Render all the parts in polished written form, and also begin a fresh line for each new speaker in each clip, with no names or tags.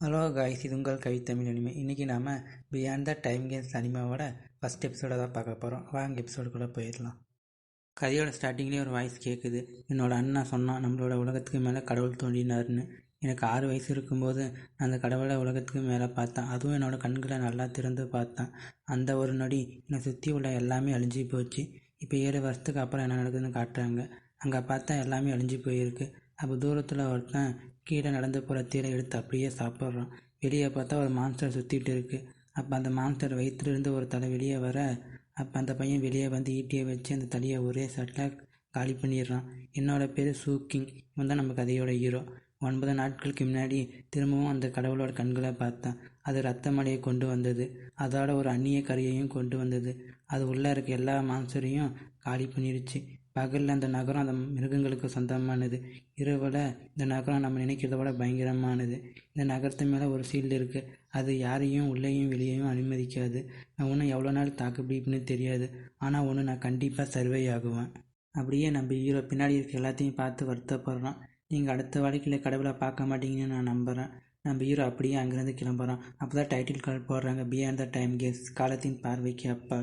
Hello guys, இது உங்கள் கவித்தமிழ் anime. இன்றைக்கி நாம் பியாண்ட் த டைம் கேம்ஸ் அனிமாவோட ஃபஸ்ட் எபிசோடை தான் பார்க்க போகிறோம். வாங்க எபிசோடுக்குள்ளே போயிடலாம். கதையோட ஸ்டார்டிங்லேயே ஒரு வாய்ஸ் கேட்குது. என்னோடய அண்ணா சொன்னான் நம்மளோட உலகத்துக்கு மேலே கடவுள் தோன்றினார்னு. எனக்கு 6 வயசு இருக்கும்போது அந்த கடவுளை உலகத்துக்கு மேலே பார்த்தேன். அதுவும் என்னோடய கண்களை நல்லா திறந்து பார்த்தேன். அந்த ஒரு நொடி என்னை சுற்றி உள்ள எல்லாமே அழிஞ்சு போச்சு. இப்போ 7 வருஷத்துக்கு அப்புறம் என்ன நடக்குதுன்னு காட்டுறாங்க. அங்கே பார்த்தா எல்லாமே அழிஞ்சு போயிருக்கு. அப்போ தூரத்தில் ஒருத்தன் கீழே நடந்து போகிற தீரை எடுத்து அப்படியே சாப்பிட்றான். வெளியே பார்த்தா ஒரு மான்ஸ்டர் சுற்றிட்டு இருக்குது. அப்போ அந்த மான்ஸ்டர் வயிற்றுலேருந்து ஒரு தலை வெளியே வர, அப்போ அந்த பையன் வெளியே வந்து ஈட்டியை வச்சு அந்த தலையை ஒரே சட்டில் காலி பண்ணிடுறான். என்னோடய பேர் சூக்கிங். இவன் தான் நம்ம கதையோட ஹீரோ. 9 நாட்களுக்கு முன்னாடி திரும்பவும் அந்த கடவுளோட கண்களை பார்த்தேன். அது ரத்த மலையை கொண்டு வந்தது. அதோட ஒரு அந்நிய கரையையும் கொண்டு வந்தது. அது உள்ளே இருக்க எல்லா மான்ஸ்டரையும் காலி பண்ணிடுச்சு. பகலில் அந்த நகரம் அந்த மிருகங்களுக்கு சொந்தமானது. இரவில் இந்த நகரம் நம்ம நினைக்கிறத விட பயங்கரமானது. இந்த நகரத்து மேலே ஒரு சீல்டு இருக்குது. அது யாரையும் உள்ளேயும் வெளியேயும் அனுமதிக்காது. நான் ஒன்றும் எவ்வளோ நாள் தாக்கு பிடிப்புன்னு தெரியாது. ஆனால் ஒன்று, நான் கண்டிப்பாக சர்வே ஆகுவேன். அப்படியே நம்ம ஹீரோ பின்னாடி இருக்க எல்லாத்தையும் பார்த்து வருத்தப்படுறான். நீங்கள் அடுத்த வாழ்க்கையில் கடவுளை பார்க்க மாட்டீங்கன்னு நான் நம்புகிறேன். நம்ம ஹீரோ அப்படியே அங்கேருந்து கிளம்புறான். அப்போ தான் டைட்டில் கார்டு போடுறாங்க, பியாண்ட் த டைம் கேஸ், காலத்தின் பார்வைக்கு அப்பா.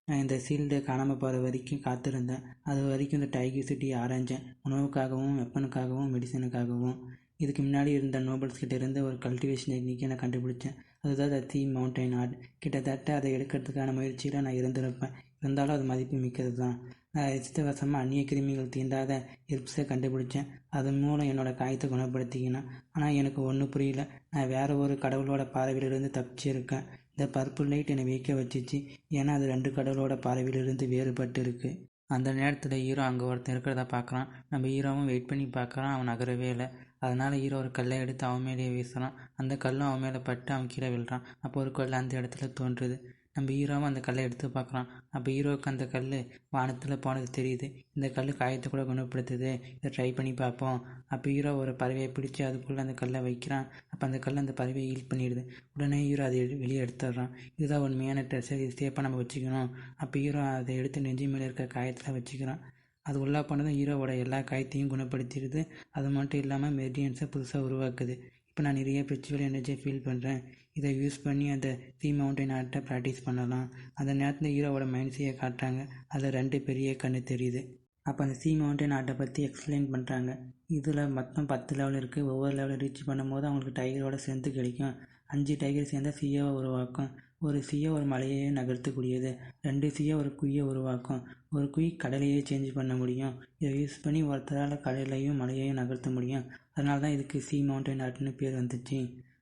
நான் இந்த சீல்டு காணாமல் போகிற வரைக்கும் காத்திருந்தேன். அது வரைக்கும் இந்த டைகர் சிட்டியை ஆராய்ஞ்சேன். உணவுக்காகவும், வெப்பனுக்காகவும், மெடிசனுக்காகவும். இதுக்கு முன்னாடி இருந்த நோபல்ஸ் கிட்ட இருந்து ஒரு கல்டிவேஷன் டெக்னிக்கை நான் கண்டுபிடிச்சேன். அதுதான் த தீ மவுண்டைன் ஆர்ட். கிட்டத்தட்ட அதை எடுக்கிறதுக்கான முயற்சியில் நான் இருந்திருப்பேன். இருந்தாலும் அது மதிப்பு மிக்கது தான். நான் அதிர்ஷ்டவசமாக அந்நிய கிருமிகள் தீண்டாத ஹெர்ப்ஸை கண்டுபிடிச்சேன். அதன் மூலம் என்னோடய காயத்தை குணப்படுத்திக்கினேன். ஆனால் எனக்கு ஒன்றும் புரியல. நான் வேறு ஒரு கடவுளோட பார்வையிலிருந்து தப்பிச்சிருக்கேன். இந்த பர்பிள் லைட் என்னை வியக்க வச்சிச்சு. ஏன்னா அது 2 கடவுளோட பார்வையிலிருந்து வேறுபட்டு இருக்குது. அந்த நேரத்தில் ஹீரோ அங்கே ஒருத்தன் இருக்கிறத பார்க்குறான். நம்ம ஹீரோவும் வெயிட் பண்ணி பார்க்குறான். அவன் நகரவே இல்லை. அதனால் ஹீரோ ஒரு கல்லை எடுத்து அவன் மேலேயே வீசுகிறான். அந்த கல்லும் அவன் மேலே பட்டு அவன் கீழே விழுறான். அப்போ ஒரு கல் அந்த இடத்துல தோன்றுது. நம்ம ஹீரோவும் அந்த கல்லை எடுத்து பார்க்குறான். அப்போ ஹீரோவுக்கு அந்த கல் வானத்தில் போனது தெரியுது. இந்த கல் காயத்தை கூட குணப்படுத்துது, இதை ட்ரை பண்ணி பார்ப்போம். அப்போ ஹீரோ ஒரு பறவையை பிடிச்சி அதுக்குள்ளே அந்த கல்லை வைக்கிறான். அப்போ அந்த கல் அந்த பறவையை ஹீல் பண்ணிடுது. உடனே ஹீரோ அதை வெளியே எடுத்துடுறான். இதுதான் உண்மையான ட்ரெஸ்ஸை, இது சேஃபாக நம்ம வச்சுக்கணும். அப்போ ஹீரோ அதை எடுத்து நெஞ்சு மேலே இருக்க காயத்தில் வச்சுக்கிறான். அது உள்ளே போனதும் ஹீரோவோட எல்லா காயத்தையும் குணப்படுத்திடுது. அது மட்டும் இல்லாமல் மெரிடியன்ஸை புதுசாக உருவாக்குது. இப்போ நான் நிறைய ஸ்பிரிச்சுவல் எனர்ஜியை ஃபீல் பண்ணுறேன். இதை யூஸ் பண்ணி அந்த தீ மவுண்டைன் ஆர்ட்டை ப்ராக்டிஸ் பண்ணலாம். அந்த நேரத்தில் ஹீரோவோட மைண்ட்ஸையை காட்டுறாங்க. அதில் 2 பெரிய கண்ணு தெரியுது. அப்போ அந்த சி மவுண்டைன் ஆர்ட்டை பற்றி எக்ஸ்பிளைன் பண்ணுறாங்க. இதில் மொத்தம் 10 லெவல் இருக்குது. ஒவ்வொரு லெவலில் ரீச் பண்ணும்போது அவங்களுக்கு டைகரோட ஸ்ட்ரென்த்து கிடைக்கும். 5 டைகர் சேர்ந்தால் சியோவை உருவாக்கும். ஒரு சியோ ஒரு மலையை நகர்த்தக்கூடியது. 2 சியோ ஒரு குய்யை உருவாக்கும். ஒரு குய் கடலையே சேஞ்ச் பண்ண முடியும். இதை யூஸ் பண்ணி ஒருத்தரால் கடலையும் மலையையும் நகர்த்த முடியும். அதனால தான் இதுக்கு சி மவுண்டைன் ஆர்ட்னு பேர் வந்துச்சு.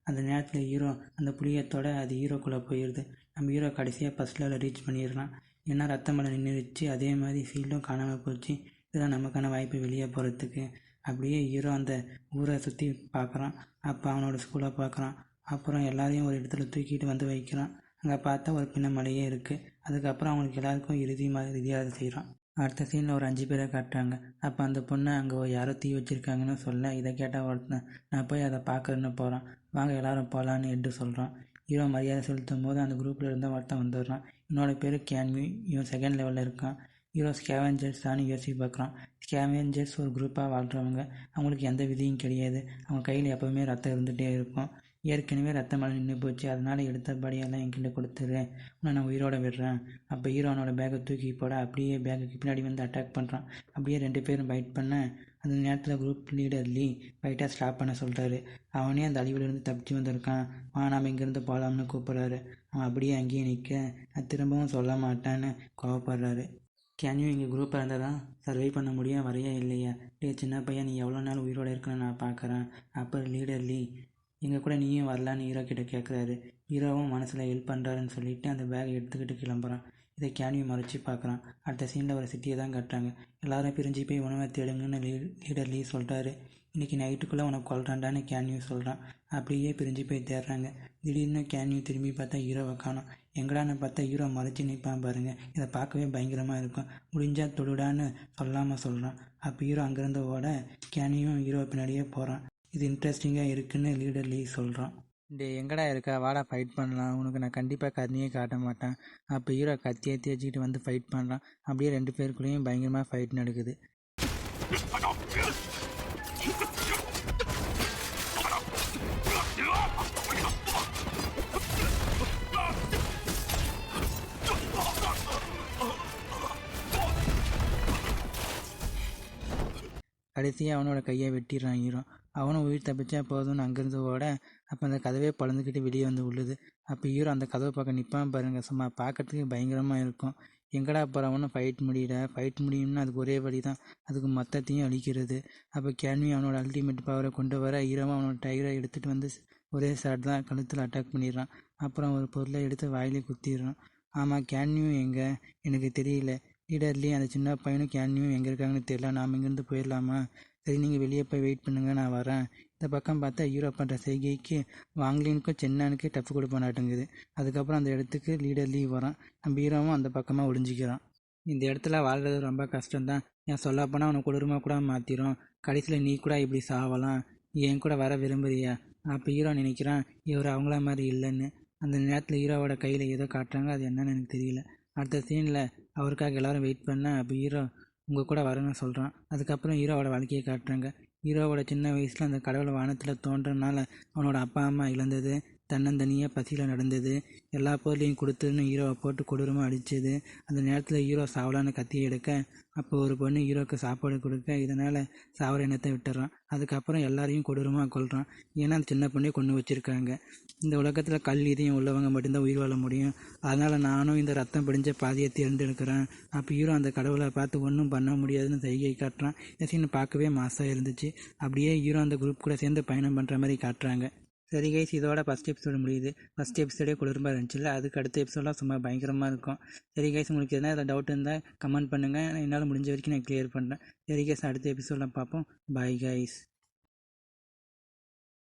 அந்த நேரத்தில் ஹீரோ அந்த புளியத்தோட அது ஹீரோக்குள்ளே போயிடுது. நம்ம ஹீரோ கடைசியாக ஃபஸ்ட் லெவலில் ரீச் பண்ணிடுறான். ஏன்னா ரத்த மலை நின்றுச்சு. அதே மாதிரி ஃபீல்டும் காணாமல் போச்சு. இதுதான் நமக்கான வாய்ப்பு வெளியே போகிறதுக்கு. அப்படியே ஹீரோ அந்த ஊரை சுற்றி பார்க்குறான். அப்போ அவனோட ஸ்கூலை பார்க்குறான். அப்புறம் எல்லாரையும் ஒரு இடத்துல தூக்கிட்டு வந்து வைக்கிறான். அங்கே பார்த்தா ஒரு பின்ன மலையே இருக்குது. அதுக்கப்புறம் அவங்களுக்கு எல்லாருக்கும் இறுதியாக செய்கிறான். அடுத்த சீனில் ஒரு 5 பேரை காட்டுறாங்க. அப்போ அந்த பொண்ணை அங்கே யாரோ தீ வச்சுருக்காங்கன்னு சொல்ல, இதை கேட்டால் ஒருத்தன் நான் போய் அதை பார்க்குறேன்னு போகிறான். வாங்க எல்லாரும் போகலான்னு என்று சொல்கிறான். ஹீரோ மரியாதை செலுத்தும் போது அந்த குரூப்பில் இருந்த ஒருத்தன் வந்துடுறான். என்னோட பேர் கேன்வி. இவன் செகண்ட் லெவலில் இருக்கான். ஹீரோ ஸ்கேவெஞ்சர்ஸ் தான் யோசிச்சு பார்க்குறான். ஸ்கேவெஞ்சர்ஸ் ஒரு குரூப்பாக வாழ்கிறவங்க. அவங்களுக்கு எந்த விதியும் கிடையாது. அவங்க கையில் எப்போவுமே ரத்தம் இருந்துகிட்டே இருக்கும். ஏற்கனவே ரத்த மழை நின்று போச்சு. அதனால் எடுத்தபடியெல்லாம் என்கிட்ட கொடுத்துரு, உன்னை நான் உயிரோட விடுறேன். அப்போ ஹீரோனோட பேக்கை தூக்கி போட அப்படியே பேக்குக்கு பின்னாடி வந்து அட்டாக் பண்ணுறான். அப்படியே 2 பேரும் ஃபைட் பண்ண அந்த நேரத்தில் குரூப் லீடர் லீ ஃபைட்டாக ஸ்டாப் பண்ண சொல்கிறாரு. அவனே அந்த அழிவிலிருந்து தப்பிச்சு வந்திருக்கான். நாம் இங்கேருந்து போகலாம்னு கூப்பிட்றாரு. அவன் அப்படியே அங்கேயே நிற்க, நான் திரும்பவும் சொல்ல மாட்டேன்னு கோவப்படுறாரு. கேன்யூ இங்கே குரூப்பாக இருந்தால் தான் சர்வை பண்ண முடியும், வரையே இல்லையா? டே சின்ன பையன், நீ எவ்வளோ நாள் உயிரோடு இருக்கணும்னு நான் பார்க்குறேன். அப்போ லீடர் லீ எங்கள் கூட நீயும் வரலான்னு ஹீரோ கிட்ட கேட்குறாரு. ஹீரோவும் மனசில் ஹெல்ப் பண்ணுறாருன்னு சொல்லிவிட்டு அந்த பேக்கை எடுத்துக்கிட்டு கிளம்புறான். இதை கேன்யூ மறைச்சி பார்க்குறான். அடுத்த சீனில் ஒரு சிட்டியை தான் கட்டுறாங்க. எல்லாரும் பிரிஞ்சு போய் உணவை தேடுங்கன்னு லீடர் லீ சொல்கிறாரு. இன்றைக்கி நைட்டுக்குள்ளே உனக்கு கொல்றான்டான்னு கேன்யூ சொல்கிறான். அப்படியே பிரிஞ்சு போய் தேடுறாங்க. திடீர்னு கேன்யூ திரும்பி பார்த்தா ஹீரோவை காணோம். எங்கடான்னு பார்த்தா ஹீரோ மறைச்சி நிற்பான் பாருங்கள். இதை பார்க்கவே பயங்கரமாக இருக்கும். முடிஞ்சால் தொடுடான்னு சொல்லாமல் சொல்கிறான். அப்போ ஹீரோ அங்கேருந்து ஓட கேன்யூவும் ஹீரோ பின்னாடியே போகிறான். இது இன்ட்ரெஸ்டிங்காக இருக்குன்னு லீடர் லீ சொல்கிறான். டே எங்கடா இருக்கா, வாடா ஃபைட் பண்ணலாம், உனக்கு நான் கண்டிப்பாக கருணையே காட்ட மாட்டேன். அப்போ ஹீரோ கத்தியை தேய்ச்சிக்கிட்டு வந்து ஃபைட் பண்ணுறான். அப்படியே 2 பேருக்குள்ளேயும் பயங்கரமாக ஃபைட் நடக்குது. கடைசியாக அவனோட கையை வெட்டிடுறான் ஹீரோ. அவனும் உயிர் தப்பிச்சா போதும்னு அங்கேருந்து ஓட, அப்போ அந்த கதவே பழந்துக்கிட்டு வெளியே வந்து விழுது. அப்போ ஹீரோ அந்த கதவை பக்கம் நிற்பான் பாருங்க, சும்மா பார்க்கறதுக்கு பயங்கரமாக இருக்கும். எங்கடா போகிறவனும் ஃபைட் முடியல, ஃபைட் முடியும்னா அதுக்கு ஒரே வழி தான், அதுக்கு மொத்தத்தையும் அழிக்கிறது. அப்போ கேன்வி அவனோட அல்டிமேட் பவரை கொண்டு வர ஹீரோவை அவனோட டைகரை எடுத்துகிட்டு வந்து ஒரே ஷாட் தான் கழுத்தில் அட்டாக் பண்ணிடுறான். அப்புறம் ஒரு பொருளை எடுத்து வாயிலே குத்திடுறான். ஆமாம், கேன்வியும் எங்கே எனக்கு தெரியல. லீடர்லி அந்த சின்ன பையனும் கேன்வியும் எங்கே இருக்காங்கன்னு தெரியல. நாம் இங்கேருந்து போயிடலாமா? சரி, நீங்கள் வெளியே போய் வெயிட் பண்ணுங்க, நான் வரேன். இந்த பக்கம் பார்த்தா ஹீரோ பண்ணுற செய்கைக்கு வாங்லினுக்கும் சென்னானுக்கு டஃப் கொடுப்பானாட்டுங்குது. அதுக்கப்புறம் அந்த இடத்துக்கு லீடர் லீவ் வரான். நம்ம ஹீரோவும் அந்த பக்கமாக ஒளிஞ்சிக்கிறான். இந்த இடத்துல வாழ்கிறது ரொம்ப கஷ்டம்தான். ஏன் சொல்லப்போனால் அவனை கொடூரமாக கூட மாற்றிடும். கடைசியில் நீ கூட இப்படி சாவலாம், என் கூட வர விரும்புறியா? அப்போ ஹீரோ நினைக்கிறான் இவர் அவங்கள மாதிரி இல்லைன்னு. அந்த நேரத்தில் ஹீரோவோட கையில் ஏதோ காட்டுறாங்க, அது என்னன்னு எனக்கு தெரியல. அடுத்த சீனில் அவருக்காக எல்லோரும் வெயிட் பண்ண அப்போ ஹீரோ உங்கள் கூட வரேன்னு சொல்கிறான். அதுக்கப்புறம் ஹீரோவோட வாழ்க்கையை காட்டுறாங்க. ஹீரோவோட சின்ன வயசில் அந்த கடவுள் வானத்தில் தோன்றனால அவனோட அப்பா அம்மா இழந்தது, தன்னந்தனியாக பசியில் நடந்தது, எல்லா பொருளையும் கொடுத்துன்னு ஹீரோவை போட்டு கொடூரமாக அடித்தது. அந்த நேரத்தில் ஹீரோ சாவலான்னு கத்தி எடுக்க, அப்போ ஒரு பொண்ணு ஹீரோவுக்கு சாப்பாடு கொடுக்க, இதனால் சாவர எண்ணத்தை விட்டுறான். அதுக்கப்புறம் எல்லாரையும் கொடூரமாக கொல்றான். ஏன்னா அந்த சின்ன பொண்ணே கொண்டு வச்சுருக்காங்க. இந்த உலகத்தில் கல் இதயம் உள்ளவங்க மட்டும்தான் உயிர் வாழ முடியும், அதனால் நானும் இந்த ரத்தம் படிஞ்ச பாதையை தேர்ந்தெடுக்கிறேன். அப்போ ஹீரோ அந்த கடவுளை பார்த்து ஒன்றும் பண்ண முடியாதுன்னு சைகை காட்டுறான். இந்த சீன் பார்க்கவே மாசாக இருந்துச்சு. அப்படியே ஹீரோ அந்த குரூப் கூட சேர்ந்து பயணம் பண்ணுற மாதிரி காட்டுறாங்க. சரி கைஸ், இதோட ஃபஸ்ட் எபிசோடு முடியுது. ஃபஸ்ட் எபிசோடே குளிர்மா இருந்துச்சுல்ல, அதுக்கு அடுத்த எபிசோடெலாம் சும்மா பயங்கரமாக இருக்கும். சரி கைஸ், உங்களுக்கு எதனா ஏதாவது டவுட் இருந்தால் கமெண்ட் பண்ணுங்கள், என்னால் முடிஞ்ச வரைக்கும் நான் கிளியர் பண்ணுறேன். சரி கைஸ், அடுத்த எபிசோடில் பார்ப்போம். Bye guys.